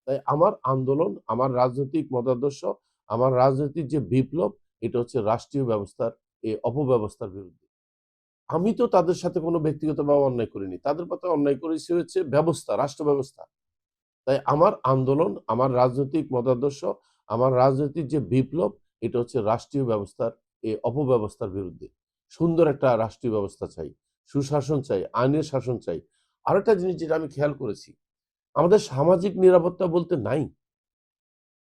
তাই আমার আন্দোলন, আমার রাজনৈতিক মতাদর্শ, আমার রাজনৈতিক যে বিপ্লব, এটা হচ্ছে রাষ্ট্রীয় ব্যবস্থার এই অপব্যবস্থার বিরুদ্ধে। আমি তো তাদের সাথে কোনো ব্যক্তিগতভাবে অন্যায় করিনি। তাদের পথে অন্যায় করেছে হচ্ছে ব্যবস্থা, রাষ্ট্র ব্যবস্থা। তাই আমার আন্দোলন, আমার রাজনৈতিক মতাদর্শ, আমার রাজনৈতিক যে বিপ্লব, এটা হচ্ছে রাষ্ট্রীয় ব্যবস্থার এই অপব্যবস্থার বিরুদ্ধে। সুন্দর একটা রাষ্ট্রীয় ব্যবস্থা চাই, সুশাসন চাই, আইনের শাসন চাই। আরেকটা জিনিস যেটা আমি খেয়াল করেছি, আমাদের সামাজিক নিরাপত্তা বলতে নাই।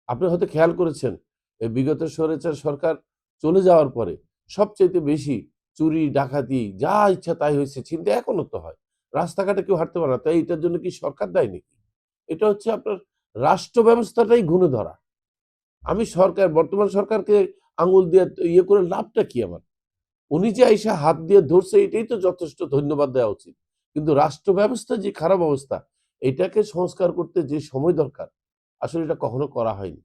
আপনি হয়তো খেয়াল করেছেন, এই বিগত স্বৈরাচার সরকার চলে যাওয়ার পরে সবচাইতে বেশি চুরি, ডাকাতি যা ইচ্ছা তাই হয়েছে, ছিনতাই এখনো তো হয়। রাস্তাঘাটে কেউ হাঁটতে পারে না। তাই এটার জন্য কি সরকার দায়ী নাকি? এটা হচ্ছে আপনার রাষ্ট্র ব্যবস্থাটাই ঘুণে ধরা। আমি সরকার, বর্তমান সরকারকে আঙ্গুল দিয়ে ইয়ে করে লাভটা কি আমার? উনি যে আইসা হাত দিয়ে ধরছে এটাই তো যথেষ্ট, ধন্যবাদ দেওয়া উচিত। কিন্তু রাষ্ট্র ব্যবস্থা যে খারাপ অবস্থা, এটাকে সংস্কার করতে যে সময় দরকার, আসলে এটা কখনো করা হয়নি।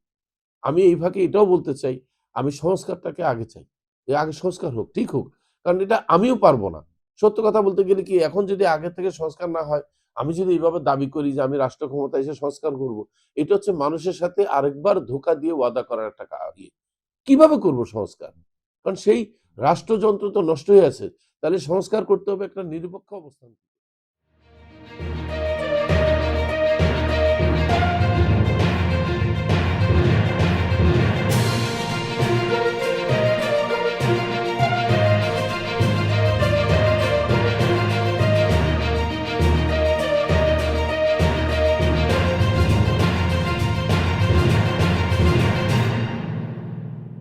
আমি এই ফাঁকে এটাও বলতে চাই, আমি সংস্কারটাকে আগে চাই। আগে সংস্কার হোক, ঠিক হোক। কারণ এটা আমিও পারবো না। সত্য কথা বলতে গেলে কি, এখন যদি আগে থেকে সংস্কার না হয়, আমি যদি এইভাবে দাবি করি যে আমি রাষ্ট্র ক্ষমতায় এসে সংস্কার করব, এটা হচ্ছে মানুষের সাথে আরেকবার ধোঁকা দিয়ে ওয়াদা করার একটা ইয়ে। কিভাবে করব সংস্কার? কারণ সেই রাষ্ট্রযন্ত্র তো নষ্ট হয়ে আছে। তাহলে সংস্কার করতে হবে একটা নিরপেক্ষ অবস্থান।